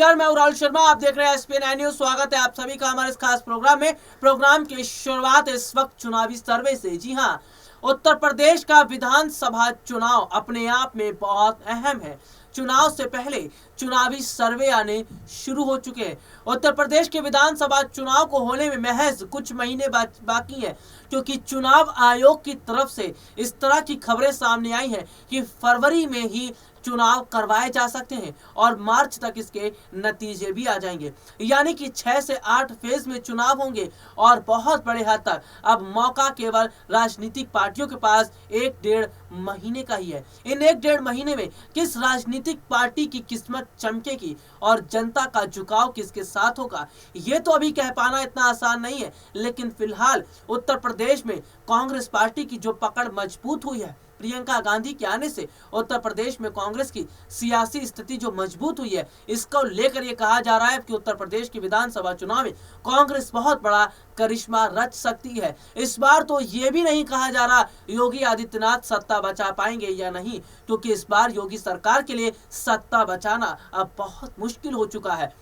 नमस्कार, मैं राहुल शर्मा। आप देख रहे हैं एसपीएन न्यूज। स्वागत है आप सभी का हमारे इस खास प्रोग्राम में। प्रोग्राम की शुरुआत इस वक्त चुनावी सर्वे से। जी हां, उत्तर प्रदेश का विधानसभा चुनाव अपने आप में बहुत अहम है। चुनाव से पहले चुनावी सर्वे आने शुरू हो चुके हैं। उत्तर प्रदेश के विधानसभा चुनाव को होने में महज कुछ महीने बाकी है, क्योंकि चुनाव आयोग की तरफ से इस तरह की खबरें सामने आई हैं कि फरवरी में ही चुनाव करवाए जा सकते हैं और मार्च तक इसके नतीजे भी आ जाएंगे। यानी कि 6 से 8 फेज में चुनाव होंगे और बहुत बड़े हद तक अब मौका केवल राजनीतिक पार्टियों के पास 1-1.5 महीने का ही है। इन 1-1.5 महीने में किस राजनीतिक पार्टी की किस्मत चमकेगी और जनता का झुकाव किसके साथ होगा, ये तो अभी कह पाना इतना आसान नहीं है। लेकिन फिलहाल उत्तर प्रदेश में कांग्रेस पार्टी की जो पकड़ मजबूत हुई है, प्रियंका गांधी के आने से उत्तर प्रदेश में कांग्रेस की सियासी स्थिति जो मजबूत हुई है, इसको लेकर यह कहा जा रहा है कि उत्तर प्रदेश के विधानसभा चुनाव में कांग्रेस बहुत बड़ा करिश्मा रच सकती है। इस बार तो यह भी नहीं कहा जा रहा योगी आदित्यनाथ सत्ता बचा पाएंगे या नहीं, क्योंकि इस बार योगी सरकार के लिए सत्ता बचाना अब बहुत मुश्किल हो चुका है।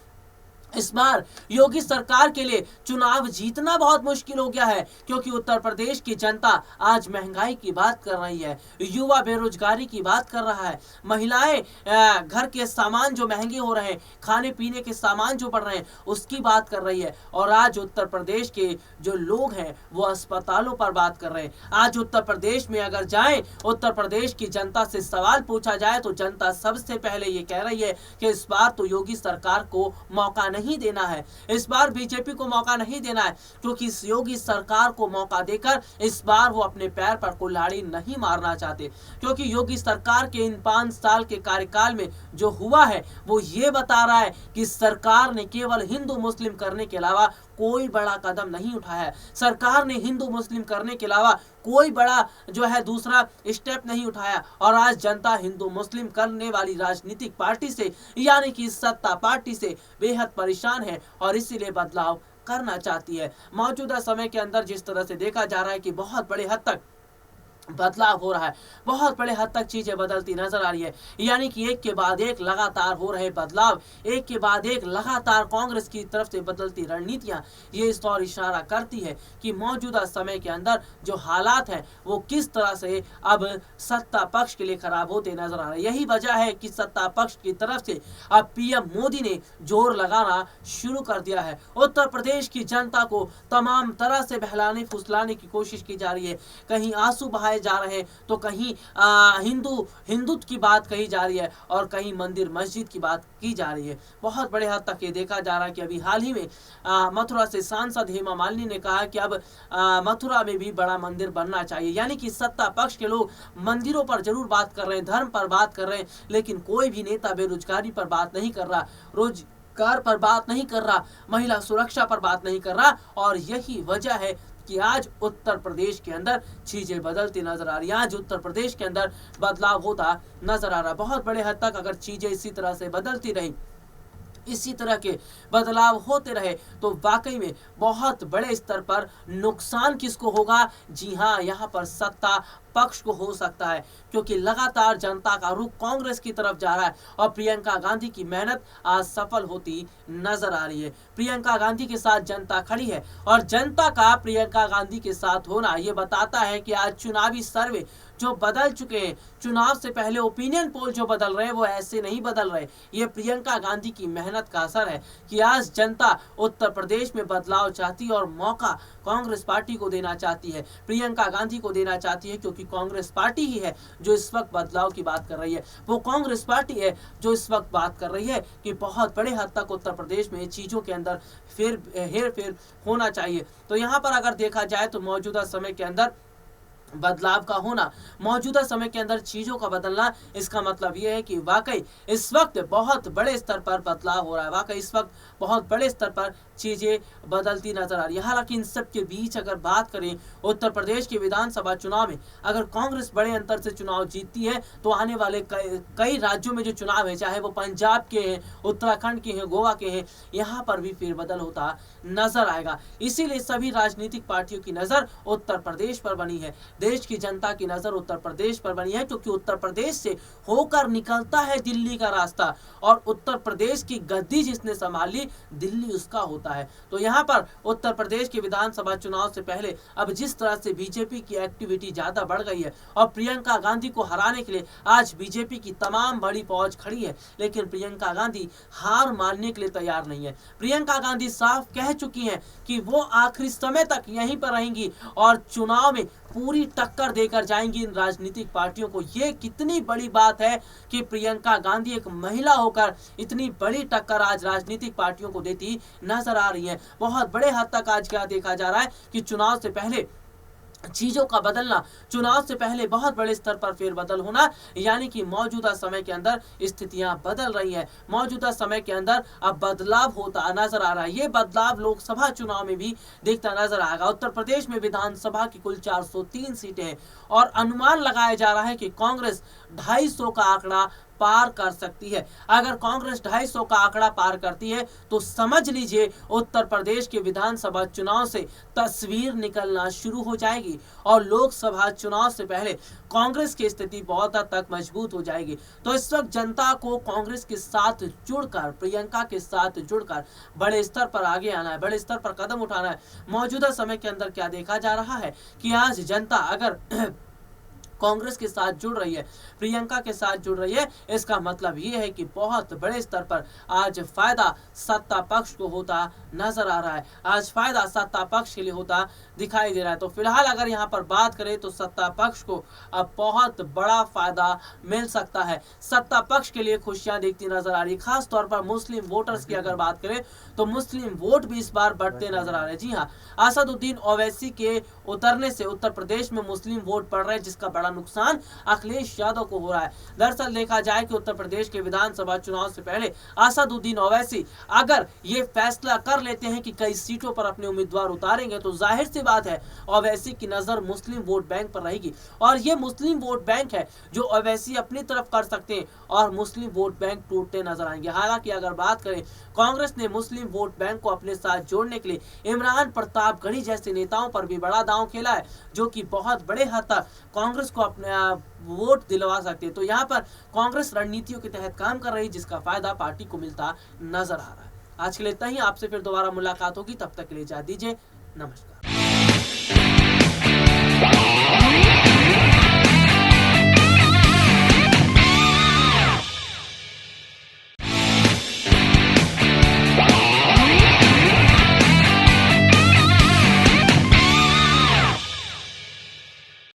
इस बार योगी सरकार के लिए चुनाव जीतना बहुत मुश्किल हो गया है, क्योंकि उत्तर प्रदेश की जनता आज महंगाई की बात कर रही है, युवा बेरोजगारी की बात कर रहा है, महिलाएं घर के सामान जो महंगे हो रहे हैं, खाने पीने के सामान जो बढ़ रहे हैं, उसकी बात कर रही है। और आज उत्तर प्रदेश के जो लोग हैं वो अस्पतालों पर बात कर रहे हैं। आज उत्तर प्रदेश में अगर जाएं, उत्तर प्रदेश की जनता से सवाल पूछा जाए तो जनता सबसे पहले ये कह रही है कि इस बार तो योगी सरकार को मौका नहीं देना है, इस बार बीजेपी को मौका नहीं देना है, क्योंकि इस योगी सरकार को मौका देकर इस बार वो अपने पैर पर कुल्हाड़ी नहीं मारना चाहते। क्योंकि योगी सरकार के इन 5 साल के कार्यकाल में जो हुआ है वो ये बता रहा है कि सरकार ने केवल हिंदू मुस्लिम करने के अलावा कोई बड़ा कदम नहीं उठाया है। सरकार ने हिंदू मुस्लिम करने के अलावा कोई बड़ा जो है दूसरा स्टेप नहीं उठाया। और आज जनता हिंदू मुस्लिम करने वाली राजनीतिक पार्टी से, यानी कि सत्ता पार्टी से बेहद परेशान है और इसीलिए बदलाव करना चाहती है। मौजूदा समय के अंदर जिस तरह से देखा जा रहा है कि बहुत बड़े हद तक बदलाव हो रहा है, बहुत बड़े हद तक चीजें बदलती नजर आ रही है। यानी कि एक के बाद एक लगातार हो रहे बदलाव, एक के बाद एक लगातार कांग्रेस की तरफ से बदलती रणनीतियां, ये इस और इशारा करती है कि मौजूदा समय के अंदर जो हालात हैं वो किस तरह से अब सत्ता पक्ष के लिए खराब होते नजर आ रहे हैं। यही वजह है कि सत्ता पक्ष की तरफ से अब पीएम मोदी ने जोर लगाना शुरू कर दिया है। उत्तर प्रदेश की जनता को तमाम तरह से बहलाने फुसलाने की कोशिश की जा रही है। कहीं आंसू बहाए जा रहे हैं तो कहीं हिंदुत्व की बात कही जा रही है और कहीं मंदिर मस्जिद की बात की जा रही है। बहुत बड़े हद तक ये देखा जा रहा है कि अभी हाल ही में मथुरा से सांसद हेमा मालिनी ने कहा कि अब मथुरा में भी बड़ा मंदिर बनना चाहिए। यानी कि सत्ता पक्ष के लोग मंदिरों पर जरूर बात कर रहे हैं, धर्म पर बात कर रहे हैं, लेकिन कोई भी नेता बेरोजगारी पर बात नहीं कर रहा, रोजगार पर बात नहीं कर रहा, महिला सुरक्षा पर बात नहीं कर रहा। और यही वजह है कि आज उत्तर प्रदेश के अंदर चीजें बदलती नजर आ रही है। आज उत्तर प्रदेश के अंदर बदलाव होता नजर आ रहा है। बहुत बड़े हद तक अगर चीजें इसी तरह से बदलती रही, इसी तरह के बदलाव होते रहे, तो वाकई में बहुत बड़े स्तर पर नुकसान किसको होगा? जी हाँ, यहाँ पर सत्ता पक्ष को हो सकता है, क्योंकि लगातार जनता का रुख कांग्रेस की तरफ जा रहा है और प्रियंका गांधी की मेहनत आज सफल होती नजर आ रही है। प्रियंका गांधी के साथ जनता खड़ी है और जनता का प्रियंका गांधी के साथ होना ये बताता है कि आज चुनावी सर्वे जो बदल चुके हैं, चुनाव से पहले ओपिनियन पोल जो बदल रहे हैं वो ऐसे नहीं बदल रहे। ये प्रियंका गांधी की मेहनत का असर है कि आज जनता उत्तर प्रदेश में बदलाव चाहती है और मौका कांग्रेस पार्टी को देना चाहती है, प्रियंका गांधी को देना चाहती है, क्योंकि कांग्रेस पार्टी ही है जो इस वक्त बदलाव की बात कर रही है। वो कांग्रेस पार्टी है जो इस वक्त बात कर रही है कि बहुत बड़े हद तक उत्तर प्रदेश में चीजों के अंदर हेर फेर होना चाहिए। तो यहाँ पर अगर देखा जाए तो मौजूदा समय के अंदर बदलाव का होना, मौजूदा समय के अंदर चीजों का बदलना, इसका मतलब यह है कि वाकई इस वक्त बहुत बड़े स्तर पर बदलाव हो रहा है, वाकई इस वक्त बहुत बड़े स्तर पर चीजें बदलती नजर आ रही है। हालांकि इन सब के बीच अगर बात करें उत्तर प्रदेश के विधानसभा चुनाव में अगर कांग्रेस बड़े अंतर से चुनाव जीतती है तो आने वाले कई राज्यों में जो चुनाव है, चाहे वो पंजाब के हैं, उत्तराखंड के हैं, गोवा के हैं, यहाँ पर भी फेरबदल होता नजर आएगा। इसीलिए सभी राजनीतिक पार्टियों की नजर उत्तर प्रदेश पर बनी है। देश की जनता की नजर उत्तर प्रदेश पर बनी है, क्योंकि उत्तर प्रदेश से होकर निकलता है दिल्ली का रास्ता, और उत्तर प्रदेश की गद्दी जिसने संभाली दिल्ली उसका होता है। तो यहाँ पर उत्तर प्रदेश के विधानसभा चुनाव से पहले अब जिस तरह से बीजेपी की एक्टिविटी ज्यादा बढ़ गई है और प्रियंका गांधी को हराने के लिए आज बीजेपी की तमाम बड़ी फौज खड़ी है, लेकिन प्रियंका गांधी हार मानने के लिए तैयार नहीं है। प्रियंका गांधी साफ कह चुकी हैं कि वो आखिरी समय तक यहीं पर रहेंगी और चुनाव में पूरी टक्कर देकर जाएंगी इन राजनीतिक पार्टियों को। ये कितनी बड़ी बात है कि प्रियंका गांधी एक महिला होकर इतनी बड़ी टक्कर आज राजनीतिक पार्टियों को देती नजर आ रही है। बहुत बड़े हद तक आज क्या देखा जा रहा है कि चुनाव से पहले चीजों का बदलना, चुनाव से पहले बहुत बड़े स्तर पर फेरबदल होना, यानी कि मौजूदा समय के अंदर स्थितियां बदल रही हैं। मौजूदा समय के अंदर अब बदलाव होता नजर आ रहा है। ये बदलाव लोकसभा चुनाव में भी देखता नजर आएगा। उत्तर प्रदेश में विधानसभा की कुल 403 सीटें हैं और अनुमान लगाया जा रहा है कि कांग्रेस 250 का आंकड़ा पार कर सकती है। अगर कांग्रेस 250 का आंकड़ा पार करती है तो समझ लीजिए उत्तर प्रदेश के विधानसभा चुनाव से तस्वीर निकलना शुरू हो जाएगी और लोकसभा चुनाव से पहले कांग्रेस की स्थिति बहुत हद तक मजबूत हो जाएगी। तो इस वक्त जनता को कांग्रेस के साथ जुड़कर, प्रियंका के साथ जुड़कर बड़े स्तर पर आगे आना है, बड़े स्तर पर कदम उठाना है। मौजूदा समय के अंदर क्या देखा जा रहा है कि आज जनता अगर कांग्रेस के साथ जुड़ रही है, प्रियंका के साथ जुड़ रही है, इसका मतलब ये है कि बहुत बड़े स्तर पर आज फायदा सत्ता पक्ष को होता नजर आ रहा है। आज फायदा सत्ता पक्ष के लिए होता दिखाई दे रहा है। तो फिलहाल अगर यहाँ पर बात करें तो सत्ता पक्ष को अब बहुत बड़ा फायदा मिल सकता है। सत्ता पक्ष के लिए खुशियां दिखती नजर आ रही है। खास तौर पर मुस्लिम वोटर्स की अगर बात करें तो मुस्लिम वोट भी इस बार बढ़ते नजर आ रहे हैं। जी हाँ, असदुद्दीन ओवैसी के उतरने से उत्तर प्रदेश में मुस्लिम वोट बढ़ रहे हैं, जिसका बड़ा नुकसान अखिलेश यादव को हो रहा है। दरअसल देखा जाए कि उत्तर प्रदेश के विधानसभा चुनाव से पहले असदुद्दीन ओवैसी अगर ये फैसला कर लेते हैं कि कई सीटों पर अपने उम्मीदवार उतारेंगे तो जाहिर सी बात है ओवैसी की नजर मुस्लिम वोट बैंक पर रहेगी और ये मुस्लिम वोट बैंक है जो ओवैसी अपनी तरफ कर सकते हैं और मुस्लिम वोट बैंक टूटते नजर आएंगे। हालांकि अगर बात करें, कांग्रेस ने मुस्लिम वोट बैंक को अपने साथ जोड़ने के लिए इमरान प्रतापगढ़ी जैसे नेताओं पर भी बड़ा दांव खेला है, जो कि बहुत बड़े हद तक कांग्रेस को अपने वोट दिलवा सकते हैं। तो यहाँ पर कांग्रेस रणनीतियों के तहत काम कर रही है, जिसका फायदा पार्टी को मिलता नजर आ रहा है। आज के लिए इतना ही। आपसे फिर दोबारा मुलाकात होगी, तब तक के लिए इजाजत दीजिए। नमस्कार।